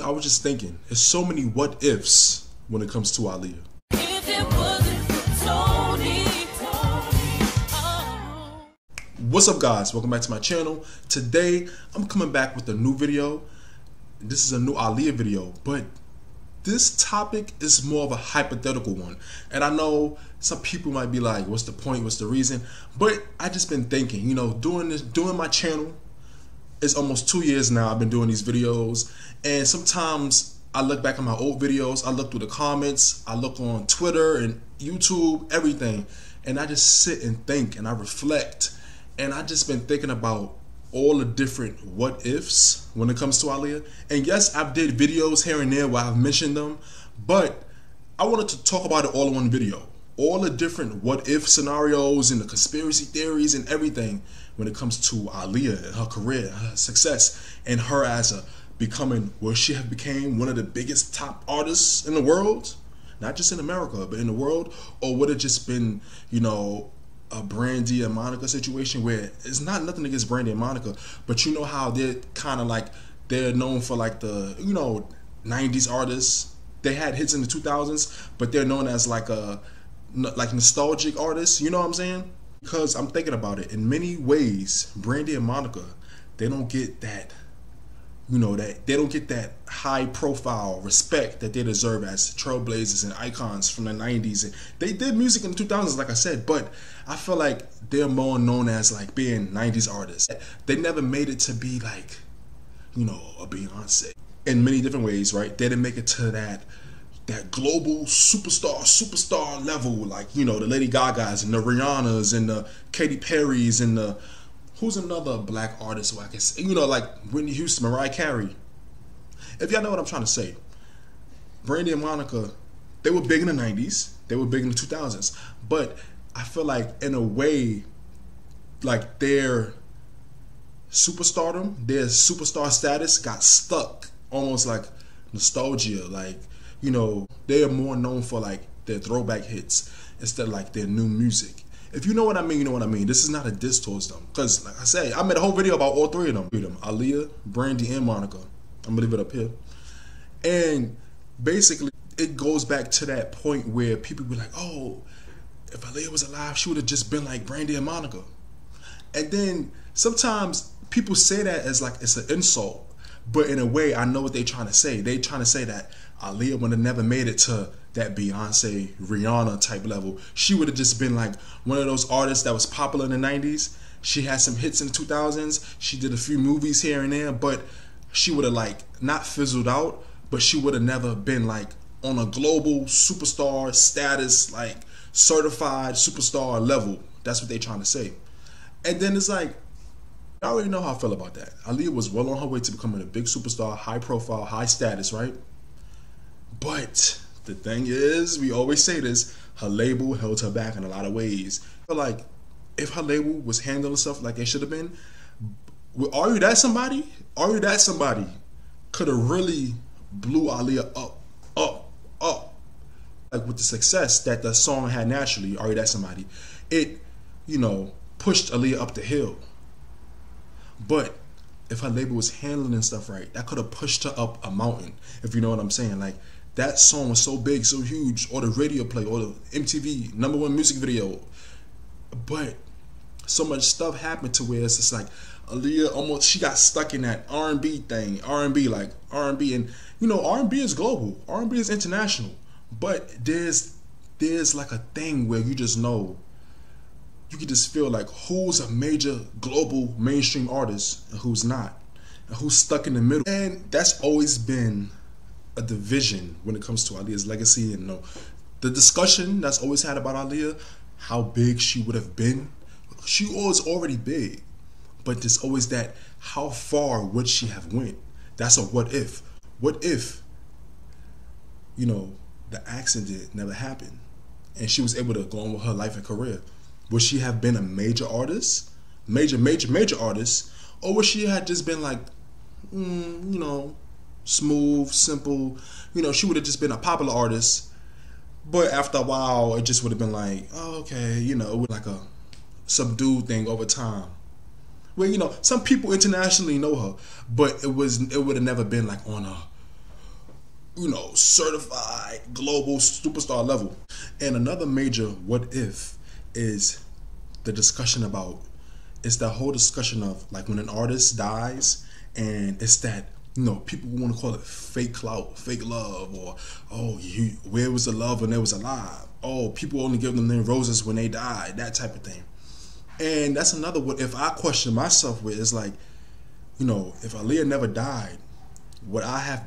I was just thinking, there's so many what ifs when it comes to Aaliyah. If it wasn't for Tony, oh. What's up, guys? Welcome back to my channel. Today, I'm coming back with a new video. This is a new Aaliyah video, but this topic is more of a hypothetical one. And I know some people might be like, what's the point? What's the reason? But I just been thinking, doing my channel. It's almost 2 years now I've been doing these videos, and sometimes I look back at my old videos, I look through the comments, I look on Twitter and YouTube, everything, and I just sit and think and I reflect, and I just been thinking about all the different what ifs when it comes to Aaliyah. And yes, I've did videos here and there where I've mentioned them, but I wanted to talk about it all in one video. All the different what if scenarios and the conspiracy theories and everything when it comes to Aaliyah and her career, her success, and her as a will she have became one of the biggest top artists in the world? Not just in America, but in the world? Or would it just been, a Brandy and Monica situation where it's not nothing against Brandy and Monica, but you know how they're kind of like, they're known for like the, 90s artists. They had hits in the 2000s, but they're known as like nostalgic artists, you know what I'm saying? Because I'm thinking about it, in many ways, Brandy and Monica, they don't get that, they don't get that high profile respect that they deserve as trailblazers and icons from the 90s. And they did music in the 2000s, like I said, but I feel like they're more known as like being 90s artists. They never made it to be like, a Beyonce in many different ways, right? They didn't make it to that global superstar level, like, the Lady Gagas and the Rihannas and the Katy Perrys and the, who's another black artist who I can say, like Whitney Houston, Mariah Carey. If y'all know what I'm trying to say, Brandy and Monica, they were big in the 90s, they were big in the 2000s, but I feel like in a way, like their superstardom, their superstar status got stuck, almost like nostalgia, like, they are more known for like their throwback hits instead of like their new music. If you know what I mean, you know what I mean. This is not a diss towards them, because like I say, I made a whole video about all three of them. Aaliyah, Brandy, and Monica. I'm gonna leave it up here. And basically, it goes back to that point where people be like, oh, if Aaliyah was alive, she would have just been like Brandy and Monica. And then sometimes people say that as like it's an insult, but in a way, I know what they're trying to say. They're trying to say that Aaliyah would have never made it to that Beyonce, Rihanna type level. She would have just been like one of those artists that was popular in the 90s. She had some hits in the 2000s. She did a few movies here and there, but she would have like not fizzled out, but she would have never been like on a global superstar status, like certified superstar level. That's what they're trying to say. And then it's like, I already know how I feel about that. Aaliyah was well on her way to becoming a big superstar, high profile, high status, right? But the thing is, we always say this, her label held her back in a lot of ways. I feel like if her label was handling stuff like it should have been, Are You That Somebody? Are You That Somebody could have really blew Aaliyah up. Like with the success that the song had naturally, Are You That Somebody, it, pushed Aaliyah up the hill. But if her label was handling stuff right, that could have pushed her up a mountain, if you know what I'm saying. Like, that song was so big, so huge, or the radio play, or the MTV #1 music video. But so much stuff happened to where it's just like Aaliyah she got stuck in that R&B thing. R&B, and R&B is global, R&B is international. But there's like a thing where you just know, you can just feel like who's a major global mainstream artist and who's not, and who's stuck in the middle. And that's always been a division when it comes to Aaliyah's legacy. And the discussion that's always had about Aaliyah, how big she would have been. She was already big, but there's always that, how far would she have went? That's a what if. What if, the accident never happened and she was able to go on with her life and career? Would she have been a major artist, major artist, or would she have just been like, smooth, simple, she would have just been a popular artist, but after a while, it just would have been like, oh, okay, it was like a subdued thing over time. Where, some people internationally know her, but it would have never been like on a certified global superstar level. And another major what if is the discussion about, it's that whole discussion of like when an artist dies, and it's that, people want to call it fake clout, fake love, or where was the love when they was alive? Oh, people only give them their roses when they died, that type of thing. And that's another what if I question myself with, is like, if Aaliyah never died, would I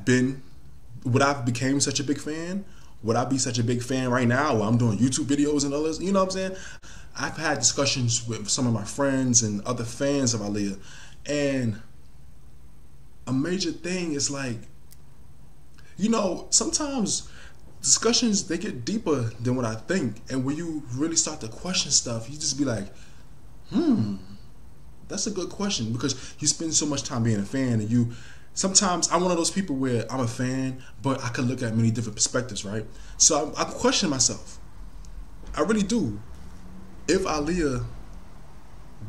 became such a big fan? Would I be such a big fan right now while I'm doing YouTube videos and others? You know what I'm saying? I've had discussions with some of my friends and other fans of Aaliyah, and a major thing is like, sometimes discussions, they get deeper than what I think, and when you really start to question stuff, you just be like, that's a good question, because you spend so much time being a fan, and sometimes I'm one of those people where I'm a fan, but I can look at many different perspectives, right? So I question myself. I really do. If Aaliyah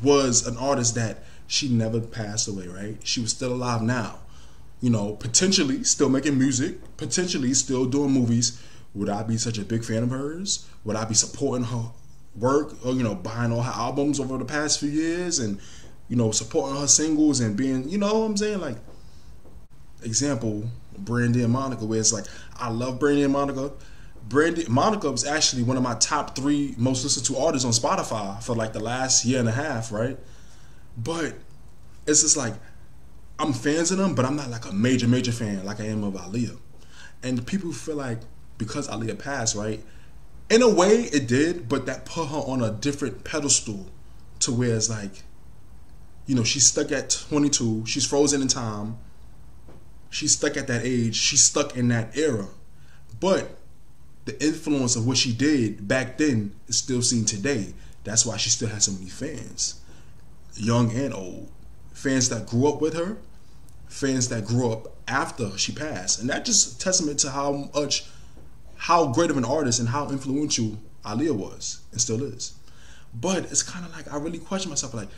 was an artist that she never passed away, right? She was still alive now, potentially still making music, potentially still doing movies, would I be such a big fan of hers? Would I be supporting her work, or buying all her albums over the past few years, and supporting her singles, and being, what I'm saying, like, example, Brandy and Monica, where it's like, I love Brandy and Monica. Monica was actually one of my top 3 most listened to artists on Spotify for like the last year and a half, right? But it's just like, I'm fans of them, but I'm not like a major fan like I am of Aaliyah. And people feel like because Aaliyah passed, right? In a way it did, but that put her on a different pedestal, to where it's like, she's stuck at 22, she's frozen in time, she's stuck at that age, she's stuck in that era. But the influence of what she did back then is still seen today. That's why she still has so many fans, young and old. Fans that grew up with her, fans that grew up after she passed. And that's just a testament to how great of an artist and how influential Aaliyah was and still is. But it's kind of like, I really question myself, like,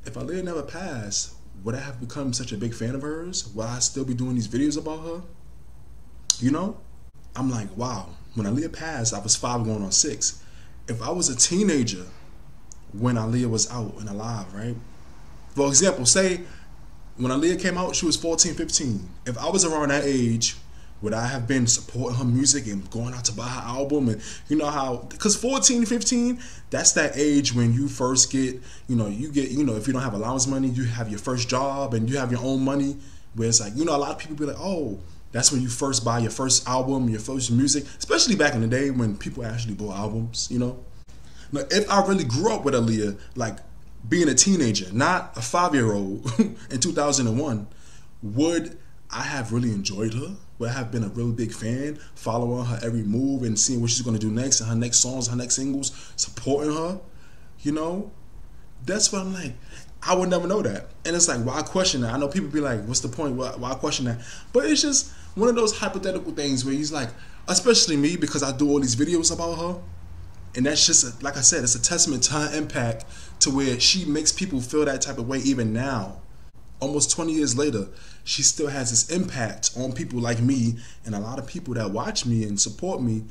if Aaliyah never passed, would I have become such a big fan of hers? Would I still be doing these videos about her? I'm like, wow. When Aaliyah passed, I was 5 going on 6. If I was a teenager when Aaliyah was out and alive, right? For example, say when Aaliyah came out, she was 14, 15. If I was around that age, would I have been supporting her music and going out to buy her album? And because 14, 15, that's that age when you first get, if you don't have allowance money, you have your first job and you have your own money, where it's like, a lot of people be like, oh, that's when you first buy your first album, your first music, especially back in the day when people actually bought albums, Now, if I really grew up with Aaliyah, like being a teenager, not a 5-year-old in 2001, would I have really enjoyed her? Would I have been a really big fan, following her every move and seeing what she's going to do next, and her next songs, her next singles, supporting her? That's what I'm like. I would never know that. And it's like, why question that? I know people be like, what's the point? Why question that? But it's just one of those hypothetical things where he's like, especially me, because I do all these videos about her. And that's just, like I said, it's a testament to her impact, to where she makes people feel that type of way even now. Almost 20 years later, she still has this impact on people like me and a lot of people that watch me and support me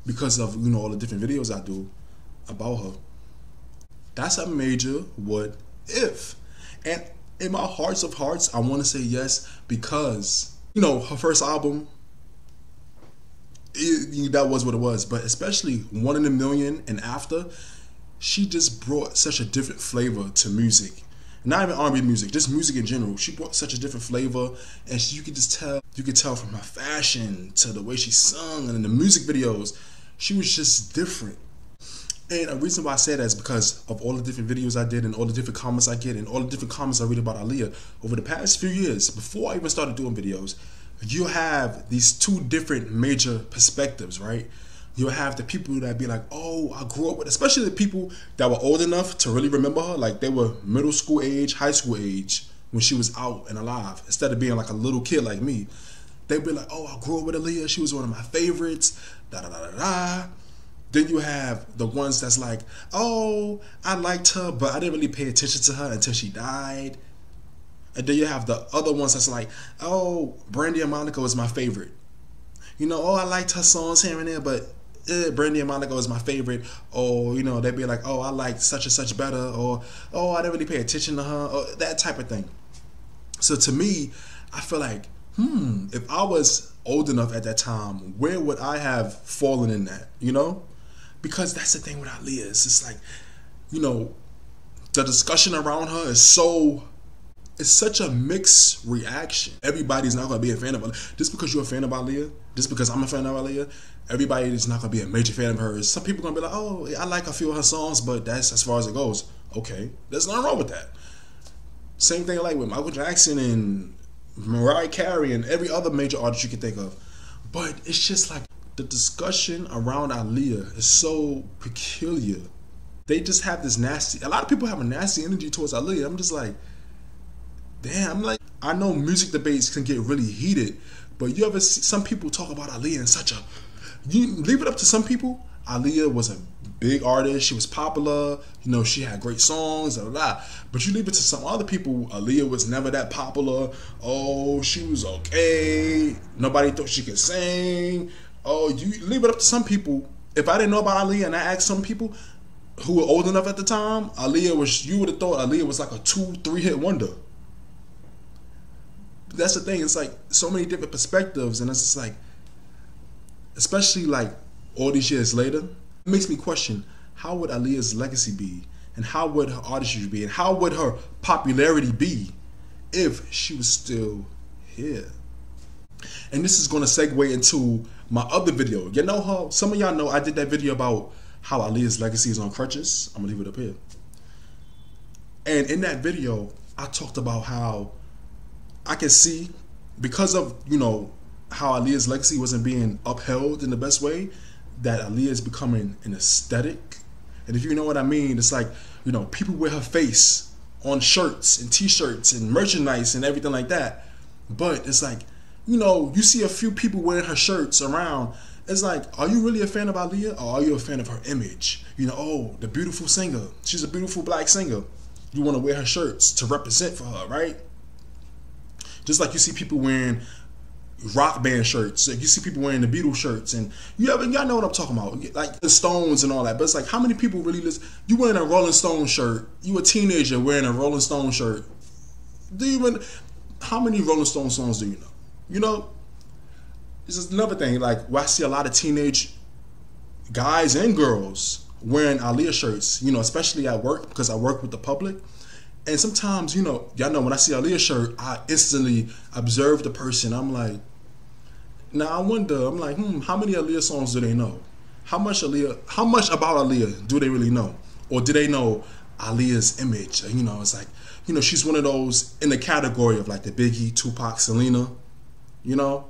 because of, all the different videos I do about her. That's a major what if. And in my hearts of hearts, I want to say yes, because, her first album, that was what it was. But especially 1 in a Million and after, she just brought such a different flavor to music. Not even R&B music, just music in general. She brought such a different flavor, and you could tell from her fashion to the way she sung and in the music videos, she was just different. And a reason why I say that is because of all the different videos I did and all the different comments I get and all the different comments I read about Aaliyah over the past few years. Before I even started doing videos, you have these 2 different major perspectives, right? You'll have the people that be like, oh, I grew up with, especially the people that were old enough to really remember her, like they were middle school age, high school age when she was out and alive, instead of being like a little kid like me. They'd be like, oh, I grew up with Aaliyah, she was one of my favorites, da da da da da. Then you have the ones that's like, oh, I liked her, but I didn't really pay attention to her until she died. And then you have the other ones that's like, oh, Brandy and Monica was my favorite. You know, oh, I liked her songs here and there, but Brandy and Monica is my favorite. Or, you know, they'd be like, oh, I like such and such better. Or, oh, I didn't really pay attention to her. Or that type of thing. So to me, I feel like, if I was old enough at that time, where would I have fallen in that, you know? Because that's the thing with Aaliyah. It's just like, you know, the discussion around her is such a mixed reaction. Everybody's not going to be a fan of Aaliyah. Just because you're a fan of Aaliyah, just because I'm a fan of Aaliyah, everybody is not going to be a major fan of hers. Some people are going to be like, oh, I like a few of her songs, but that's as far as it goes. Okay, there's nothing wrong with that. Same thing like with Michael Jackson and Mariah Carey and every other major artist you can think of. But it's just like the discussion around Aaliyah is so peculiar. They just have this nasty, a lot of people have a nasty energy towards Aaliyah. I'm just like, damn, like, I know music debates can get really heated, but you ever see some people talk about Aaliyah in such a, you leave it up to some people. Aaliyah was a big artist, she was popular, you know, she had great songs, blah, blah, blah. But you leave it to some other people, Aaliyah was never that popular. Oh, she was okay, nobody thought she could sing. Oh, you leave it up to some people. If I didn't know about Aaliyah and I asked some people who were old enough at the time, Aaliyah was, you would have thought Aaliyah was like a 2-3 hit wonder. That's the thing, it's like so many different perspectives, and it's just like, especially like all these years later, it makes me question, how would Aaliyah's legacy be, and how would her artistry be, and how would her popularity be if she was still here? And this is going to segue into my other video. You know how some of y'all know I did that video about how Aaliyah's legacy is on crutches. I'm gonna leave it up here. And in that video, I talked about how I can see, because of, you know, how Aaliyah's legacy wasn't being upheld in the best way, that Aaliyah is becoming an aesthetic. And if you know what I mean, it's like, you know, people wear her face on shirts and t-shirts and merchandise and everything like that. But it's like, you know, you see a few people wearing her shirts around. It's like, are you really a fan of Aaliyah, or are you a fan of her image? You know, oh, the beautiful singer. She's a beautiful black singer. You want to wear her shirts to represent for her, right? Just like you see people wearing rock band shirts, like you see people wearing the Beatles shirts, and y'all know what I'm talking about, like the Stones and all that. But it's like, how many people really listen? You wearing a Rolling Stone shirt? You a teenager wearing a Rolling Stone shirt? How many Rolling Stone songs do you know? You know, this is another thing. Like, where I see a lot of teenage guys and girls wearing Aaliyah shirts. You know, especially at work, because I work with the public. And sometimes, you know, y'all know when I see Aaliyah shirt, I instantly observe the person. I'm like, now I wonder, I'm like, how many Aaliyah songs do they know? How much about Aaliyah do they really know? Or do they know Aaliyah's image? You know, it's like, you know, she's one of those in the category of like the Biggie, Tupac, Selena, you know,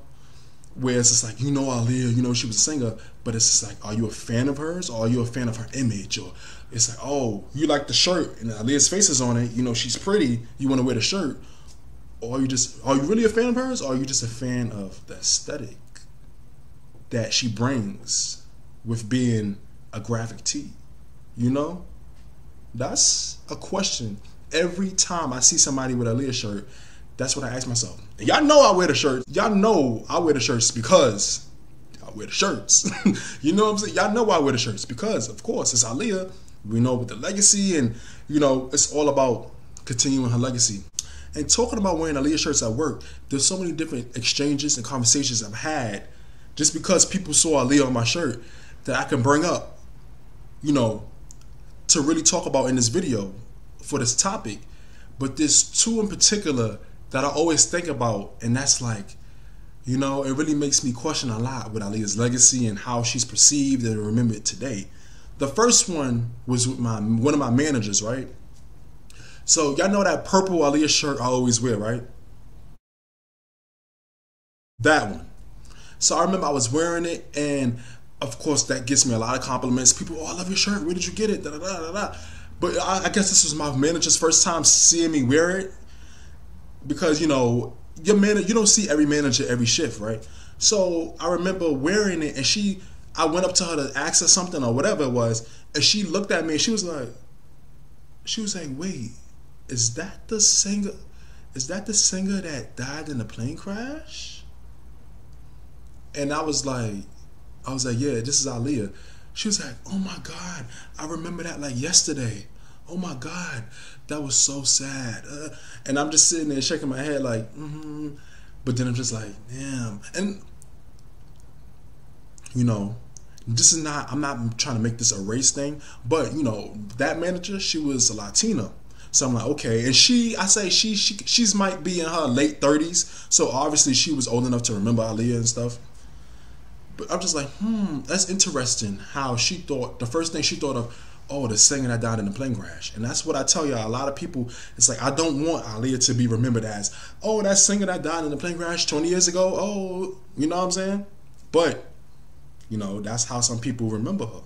where it's just like, you know, Aaliyah, you know, she was a singer, but it's just like, are you a fan of hers, or are you a fan of her image? Or it's like, oh, you like the shirt and Aaliyah's face is on it, you know, she's pretty, you want to wear the shirt. Or are you really a fan of hers, or are you just a fan of the aesthetic that she brings with being a graphic tee? You know, that's a question. Every time I see somebody with a Aaliyah shirt, that's what I ask myself. And y'all know I wear the shirts. Y'all know I wear the shirts because I wear the shirts. You know what I'm saying? Y'all know I wear the shirts because, of course, it's Aaliyah. We know with the legacy, and, you know, it's all about continuing her legacy. And talking about wearing Aaliyah shirts at work, there's so many different exchanges and conversations I've had just because people saw Aaliyah on my shirt that I can bring up, you know, to really talk about in this video for this topic. But there's two in particular that I always think about, and that's like, you know, it really makes me question a lot with Aaliyah's legacy and how she's perceived and remembered today. The first one was with one of my managers, right? So y'all know that purple Aaliyah shirt I always wear, right? That one. So I remember I was wearing it, and of course that gets me a lot of compliments. People, oh, I love your shirt. Where did you get it? Da, da, da, da, da. But I guess this was my manager's first time seeing me wear it, because, you know, you don't see every manager every shift, right? So I remember wearing it, and I went up to her to ask her something or whatever it was, and she looked at me and she was like, wait, is that the singer that died in the plane crash? And I was like, yeah, this is Aaliyah. She was like, oh my God, I remember that like yesterday. Oh my God, that was so sad. And I'm just sitting there shaking my head like, But then I'm just like, damn. And, you know, this is not, I'm not trying to make this a race thing, but, you know, that manager, she was a Latina. So I'm like, okay. And she's might be in her late 30s. So obviously she was old enough to remember Aaliyah and stuff. But I'm just like, that's interesting how she thought, the first thing she thought of, oh, the singer that died in the plane crash. And that's what I tell y'all, a lot of people, it's like, I don't want Aaliyah to be remembered as, oh, that singer that died in the plane crash 20 years ago, oh, you know what I'm saying? But, you know, that's how some people remember her.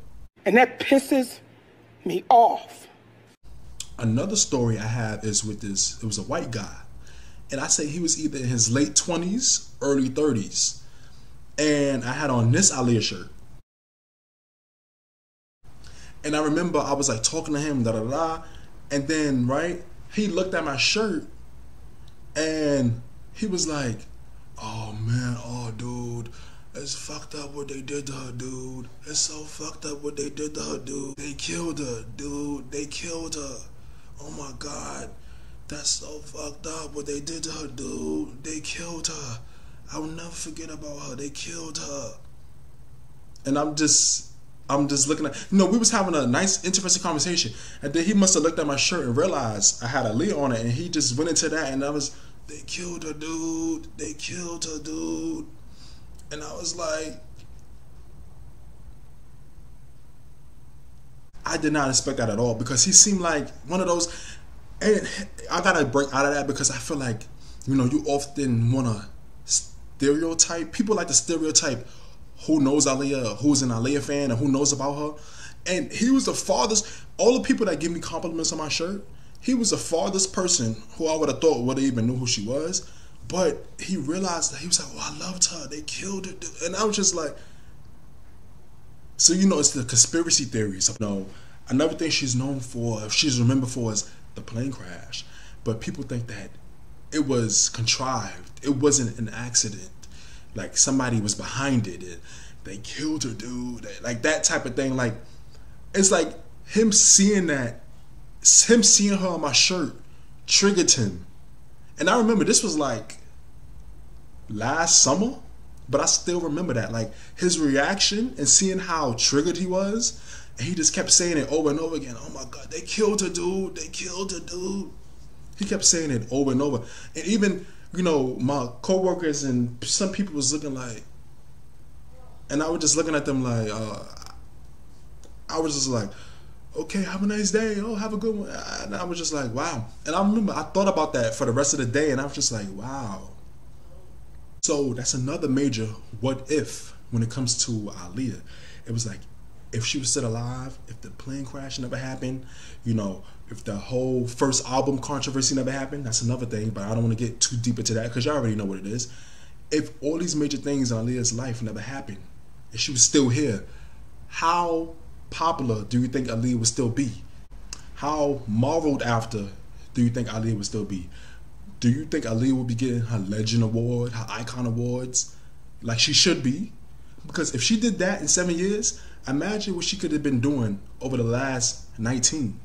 And that pisses me off. Another story I have is with this, it was a white guy. And I say he was either in his late 20s, early 30s. And I had on this Aaliyah shirt. And I remember I was like talking to him, and then, right, he looked at my shirt and he was like, oh man, oh dude, it's fucked up what they did to her, dude. It's so fucked up what they did to her, dude. They killed her, dude. They killed her. Oh my God, that's so fucked up what they did to her, dude. They killed her. I will never forget about her. They killed her. And I'm just looking at, you know, we was having a nice, interesting conversation. And then he must have looked at my shirt and realized I had Aaliyah on it. And he just went into that. And they killed her, dude. They killed her, dude. And I was like, I did not expect that at all. Because he seemed like one of those, and I got to break out of that because I feel like, you know, you often want to stereotype. People like to stereotype who knows Aaliyah, who's an Aaliyah fan, and who knows about her. And he was the farthest, all the people that give me compliments on my shirt, he was the farthest person who I would have thought would have even knew who she was. But he realized that he was like, oh, I loved her. They killed her. And I was just like, so, you know, it's the conspiracy theories. You know, another thing she's known for, she's remembered for, is the plane crash. But people think that it was contrived. It wasn't an accident. Like somebody was behind it. And they killed her, dude. Like that type of thing. Like, it's like him seeing that, him seeing her on my shirt triggered him. And I remember this was like last summer, but I still remember that. Like his reaction and seeing how triggered he was. And he just kept saying it over and over again. Oh my God, they killed her, dude. They killed her, dude. He kept saying it over and over. And even, you know, my coworkers and some people was looking like, and I was just looking at them like, I was just like, okay, have a nice day. Oh, have a good one. And I was just like, wow. And I remember I thought about that for the rest of the day, and I was just like, wow. So that's another major what if when it comes to Aaliyah. It was like, if she was still alive, if the plane crash never happened, you know, if the whole first album controversy never happened, that's another thing, but I don't want to get too deep into that because y'all already know what it is. If all these major things in Aaliyah's life never happened, and she was still here, how popular do you think Aaliyah would still be? How marveled after do you think Aaliyah would still be? Do you think Aaliyah would be getting her Legend Award, her Icon Awards, like she should be? Because if she did that in 7 years, imagine what she could have been doing over the last 19,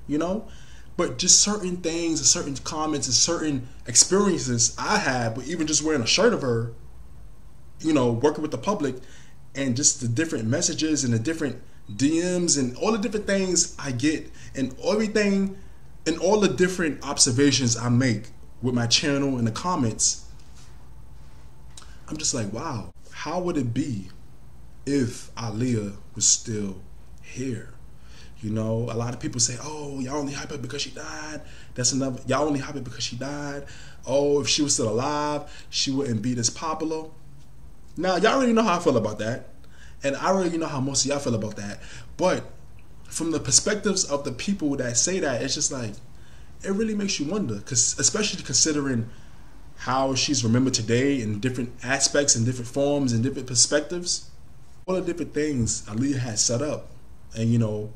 you know? But just certain things and certain comments and certain experiences I had, but even just wearing a shirt of her, you know, working with the public, and just the different messages and the different DMs and all the different things I get and everything and all the different observations I make with my channel and the comments, I'm just like, wow, how would it be if Aaliyah was still here? You know, a lot of people say, oh, y'all only hype it because she died. That's another, y'all only hype it because she died. Oh, if she was still alive, she wouldn't be this popular. Now, y'all already know how I feel about that. And I already know how most of y'all feel about that. But from the perspectives of the people that say that, it's just like, it really makes you wonder. Because especially considering how she's remembered today in different aspects and different forms and different perspectives. All the different things Aaliyah had set up. And, you know,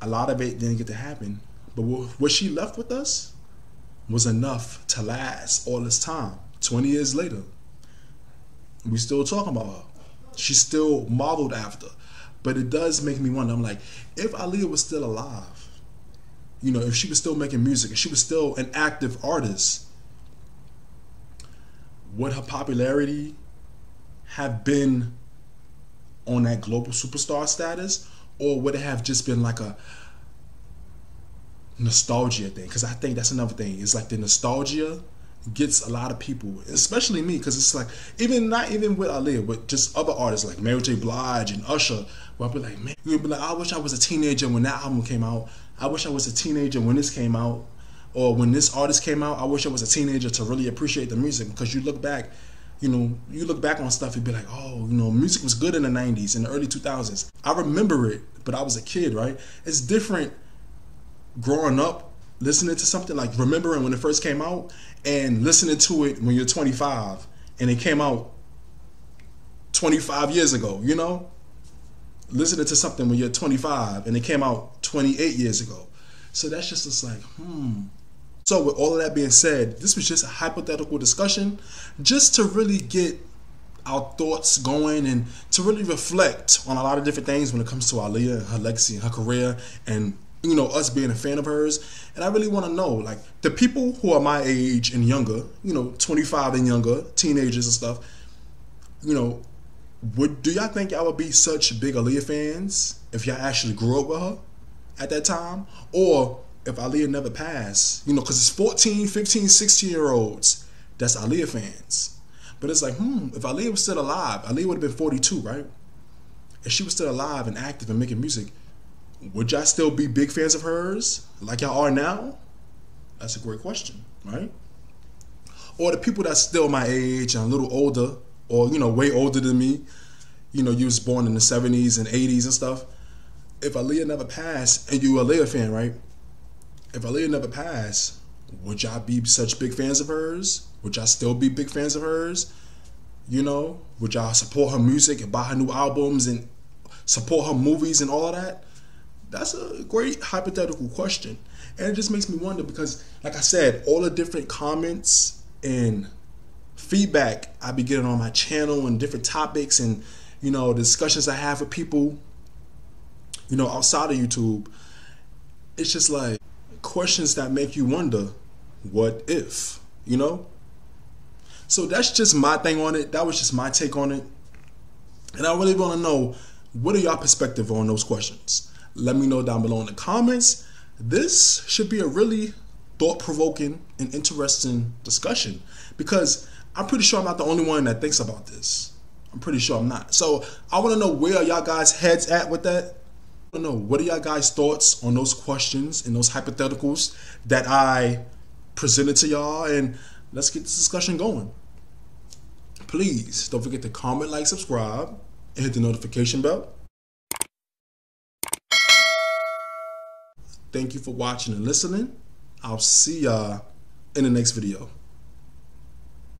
a lot of it didn't get to happen. But what she left with us was enough to last all this time, 20 years later. We still talking about her. She's still modeled after. But it does make me wonder. I'm like, if Aaliyah was still alive, you know, if she was still making music, if she was still an active artist, would her popularity have been on that global superstar status, or would it have just been like a nostalgia thing? Because I think that's another thing. It's like the nostalgia gets a lot of people, especially me, because it's like, not even with Aaliyah, but just other artists like Mary J. Blige and Usher, where I'll be like, man, you'll be like, I wish I was a teenager when that album came out. I wish I was a teenager when this came out, or when this artist came out. I wish I was a teenager to really appreciate the music. Because you look back, you know, you look back on stuff, you'd be like, oh, you know, music was good in the 90s, in the early 2000s. I remember it, but I was a kid, right? It's different growing up, listening to something, like remembering when it first came out, and listening to it when you're 25, and it came out 25 years ago, you know? Listening to something when you're 25, and it came out 28 years ago. So that's just like, So with all of that being said, this was just a hypothetical discussion, just to really get our thoughts going and to really reflect on a lot of different things when it comes to Aaliyah and her legacy and her career, and, you know, us being a fan of hers. And I really want to know, like, the people who are my age and younger, you know, 25 and younger, teenagers and stuff, you know, do y'all think y'all would be such big Aaliyah fans if y'all actually grew up with her at that time? Or if Aaliyah never passed, you know, because it's 14, 15, 16-year-olds that's Aaliyah fans. But it's like, if Aaliyah was still alive, Aaliyah would have been 42, right? If she was still alive and active and making music, would y'all still be big fans of hers like y'all are now? That's a great question, right? Or the people that's still my age and a little older, or, you know, way older than me, you know, you was born in the 70s and 80s and stuff. If Aaliyah never passed, and you a Aaliyah fan, right? If Aaliyah never passed, would y'all be such big fans of hers? Would y'all still be big fans of hers? You know, would y'all support her music and buy her new albums and support her movies and all of that? That's a great hypothetical question. And it just makes me wonder, because, like I said, all the different comments and feedback I be getting on my channel and different topics, and, you know, discussions I have with people, you know, outside of YouTube, it's just like questions that make you wonder, what if, you know? So that's just my thing on it. That was just my take on it. And I really want to know, what are y'all perspective on those questions? Let me know down below in the comments. This should be a really thought-provoking and interesting discussion, because I'm pretty sure I'm not the only one that thinks about this. I'm pretty sure I'm not. So I want to know, where are y'all guys' heads at with that? I want to know, what are y'all guys' thoughts on those questions and those hypotheticals that I presented to y'all, and let's get this discussion going. Please don't forget to comment, like, subscribe, and hit the notification bell. Thank you for watching and listening. I'll see y'all in the next video.